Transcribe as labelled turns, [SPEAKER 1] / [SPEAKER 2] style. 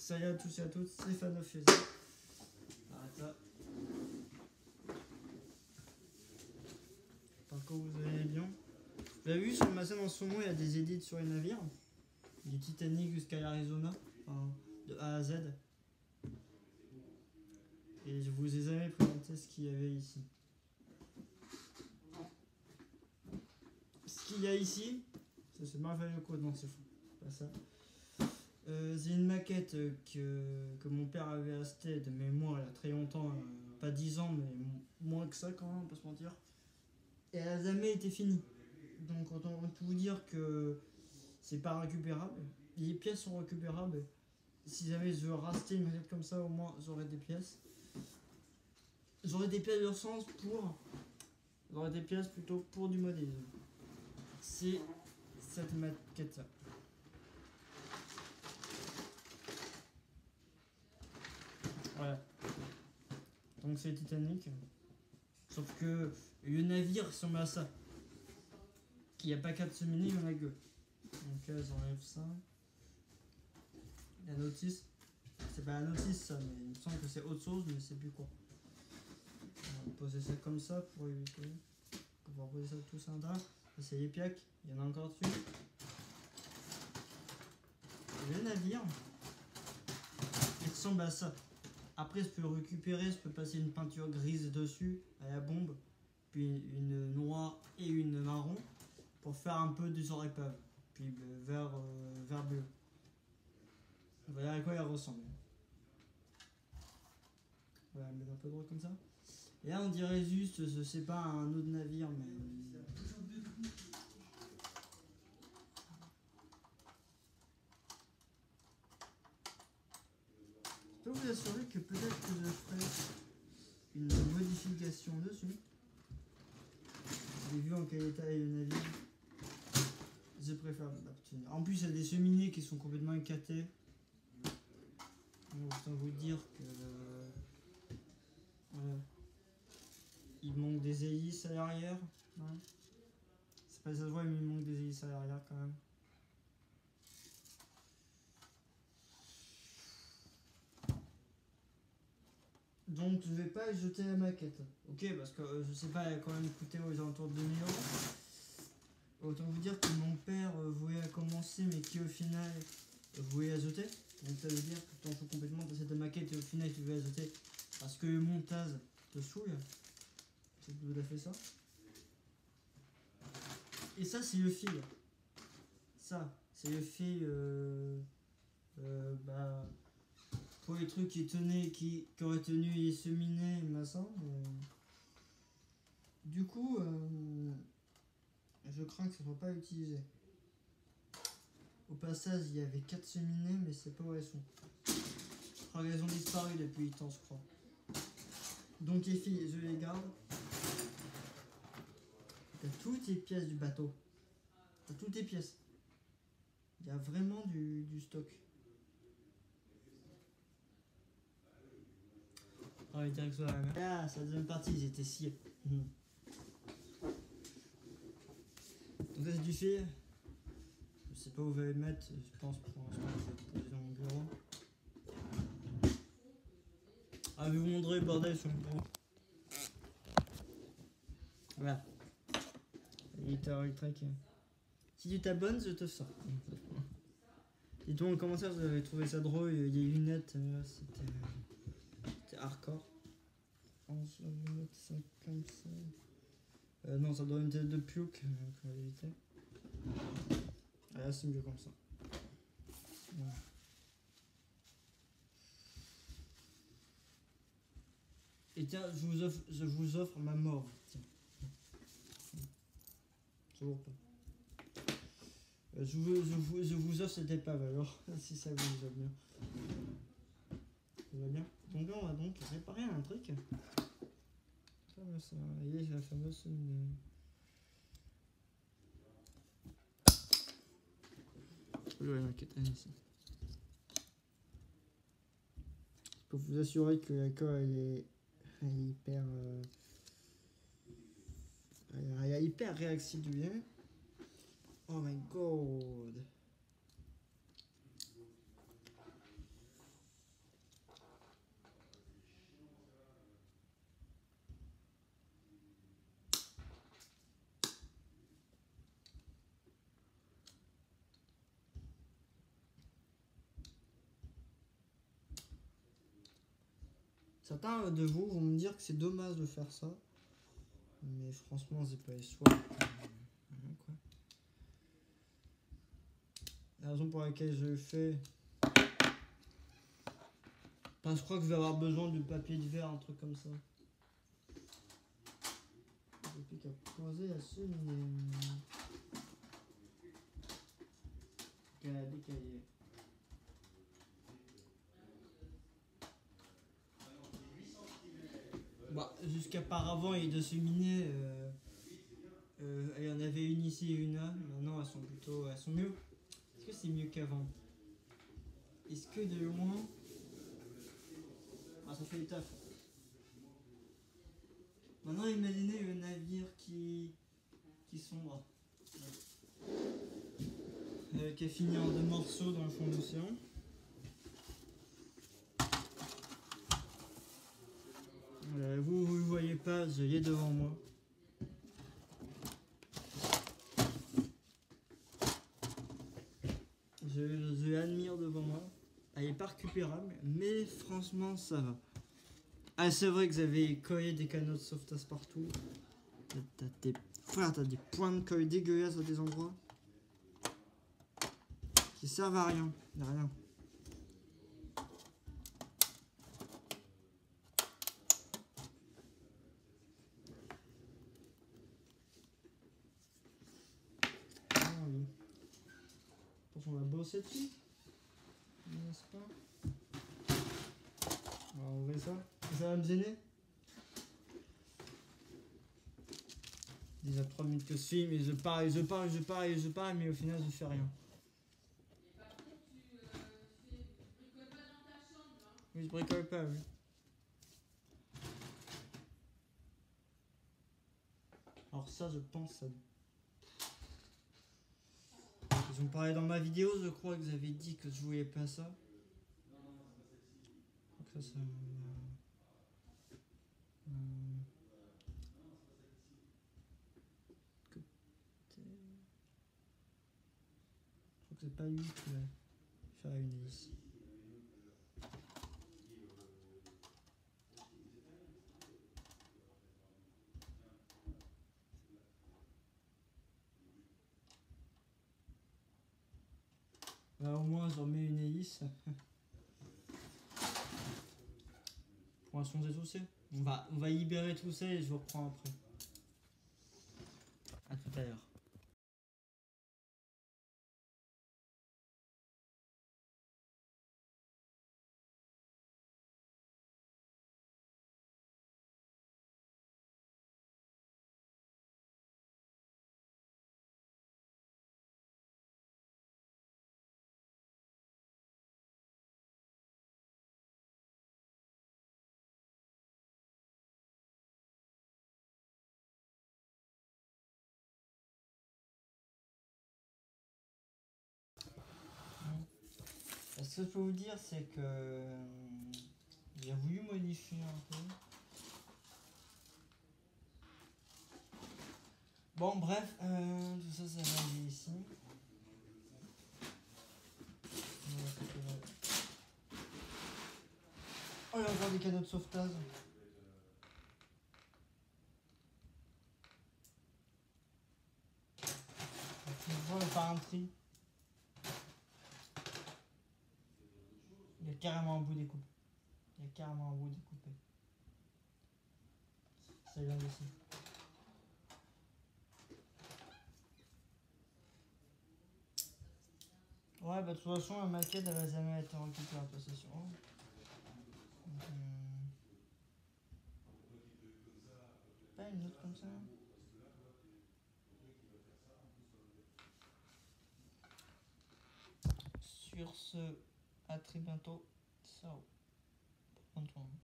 [SPEAKER 1] Salut à tous et à toutes, c'est Fanof. Arrête là. Par contre, vous allez bien. Vous avez vu sur ma scène en ce moment, il y a des édits sur les navires. Du Titanic jusqu'à l'Arizona, enfin, de A à Z. Et je vous ai jamais présenté ce qu'il y avait ici. Ce qu'il y a ici, ça c'est Marvel Code, non c'est faux, c'est pas ça. C'est une maquette que mon père avait achetée de mémoire il y a très longtemps, pas 10 ans, mais moins que ça quand même, on peut se mentir. Et elle n'a jamais été finie. Donc autant vous dire que c'est pas récupérable. Les pièces sont récupérables. Si jamais je veux racheter une maquette comme ça, au moins j'aurai des pièces. J'aurai des pièces de sens pour. J'aurai des pièces plutôt pour du modélisme. C'est cette maquette là. Voilà. Donc c'est Titanic. Sauf que le navire ressemble à ça. Il n'y a pas 4 cheminées, il y en a que. Donc là j'enlève ça. La notice. C'est pas la notice ça, mais il me semble que c'est autre chose, mais c'est plus quoi. On va poser ça comme ça pour éviter. On va poser ça tout ça là. Ça c'est les piacs, il y en a encore dessus. Et le navire, il ressemble à ça. Après je peux le récupérer, je peux passer une peinture grise dessus à la bombe, puis une noire et une marron pour faire un peu du genre épave, puis vert bleu. Voilà à quoi il ressemble. Voilà, mettre un peu droit comme ça. Et là on dirait juste, je sais pas, un autre navire, mais. Je peux vous assurer que peut-être que je ferai une modification dessus. J'ai vu en quel état est le navire. Je préfère m'abstenir. En plus, il y a des cheminées qui sont complètement éclatées. Autant vous dire que. Voilà. Il manque des hélices à l'arrière. Ouais. C'est pas ça se voit, mais il manque des hélices à l'arrière quand même. Donc je vais pas jeter la maquette. Ok, parce que je sais pas, elle a quand même coûté aux alentours de 2000 €. Autant vous dire que mon père voulait la commencer, mais qui au final voulait la jeter. Donc ça veut dire que tu t'en fous complètement de cette maquette et au final tu veux la jeter parce que le montage te saoule. C'est tout à fait ça. Et ça c'est le fil. Ça, c'est le fil pour les trucs qui tenaient, qui auraient tenu les cheminées et machin. Du coup, je crains que ça ne soit pas utilisé. Au passage, il y avait 4 cheminées, mais c'est pas où elles sont. Je crois qu'elles ont disparu depuis le temps, je crois. Donc les filles, je les garde. T'as toutes les pièces du bateau. T'as toutes les pièces. Il y a vraiment du stock. Ah oui, direct sur la mer. Ah, c'est la deuxième partie, ils étaient sciés. Donc ça c'est du fil. Je sais pas où je vais le mettre, je pense pour l'instant je vais le poser dans mon bureau. Ah, je vais vous montrer le bordel sur mon bureau. Voilà. L'éditeur électrique. Si tu t'abonnes, je te sors. Dis-toi en commentaire, vous avez trouvé ça drôle, les lunettes, c'était hardcore. Je vais mettre ça comme ça. Non, ça doit être une tête de piouk, on va éviter. Ah là, c'est mieux comme ça. Voilà. Et tiens, je vous offre ma mort. Tiens. Toujours pas. Je vous offre cette épave alors, si ça vous va bien. Ça va bien. Donc là, on va donc réparer un truc. Ça va, ça. Il y a la fameuse. Oui, la maquette ici. Je peux vous assurer que la colle elle est hyper. Elle est hyper réaccidulée. Oh my god. Certains de vous vont me dire que c'est dommage de faire ça. Mais franchement, c'est pas les choix. Quoi. La raison pour laquelle je le fais. Enfin, je crois que je vais avoir besoin de papier de verre, un truc comme ça. J'ai plus qu'à poser là-dessus, mais. Qu'à décaler. Bah, jusqu'auparavant, il y a 2 cheminées. Il y en avait une ici et une là. Maintenant, elles sont plutôt. Elles sont mieux. Est-ce que c'est mieux qu'avant? Est-ce que de loin. Ah, ça fait le taf. Maintenant, imaginez le navire qui sombre. Qui a fini en 2 morceaux dans le fond de l'océan. Vous ne le voyez pas, je l'ai devant moi. Je l'admire devant moi. Elle est pas récupérable, mais franchement, ça va. Ah, c'est vrai que vous avez collé des canaux de sauvetage partout. T'as des points de colle dégueulasses à des endroits qui servent à rien. À rien. Ah, oui. On va bosser dessus, n'est-ce pas? On va enlever ça. Ça va me gêner. Déjà 3 minutes que je suis, mais je parle, mais au final je fais rien. Oui, je bricole pas, oui. Alors ça, je pense, ça... Ils ont parlé dans ma vidéo, je crois que vous avez dit que je voulais pas ça. Donc ça, je crois que c'est pas lui qui va faire une hélice. Là, au moins, j'en mets une hélice. Pour un changer tout ça. On va libérer tout ça et je vous reprends après. A tout à l'heure. Ce que je peux vous dire, c'est que j'ai voulu modifier un peu. Bon, bref, tout ça, ça va aller ici. Oh, il y a encore des canaux de sauvetage. On va le faire un tri. Il y a carrément un bout découpé. Ça vient d'ici. Ouais, bah de toute façon, la maquette, elle va jamais être récupérée en possession. Pas une autre comme ça. Sur ce, à très bientôt. Ciao. Prends soin de toi.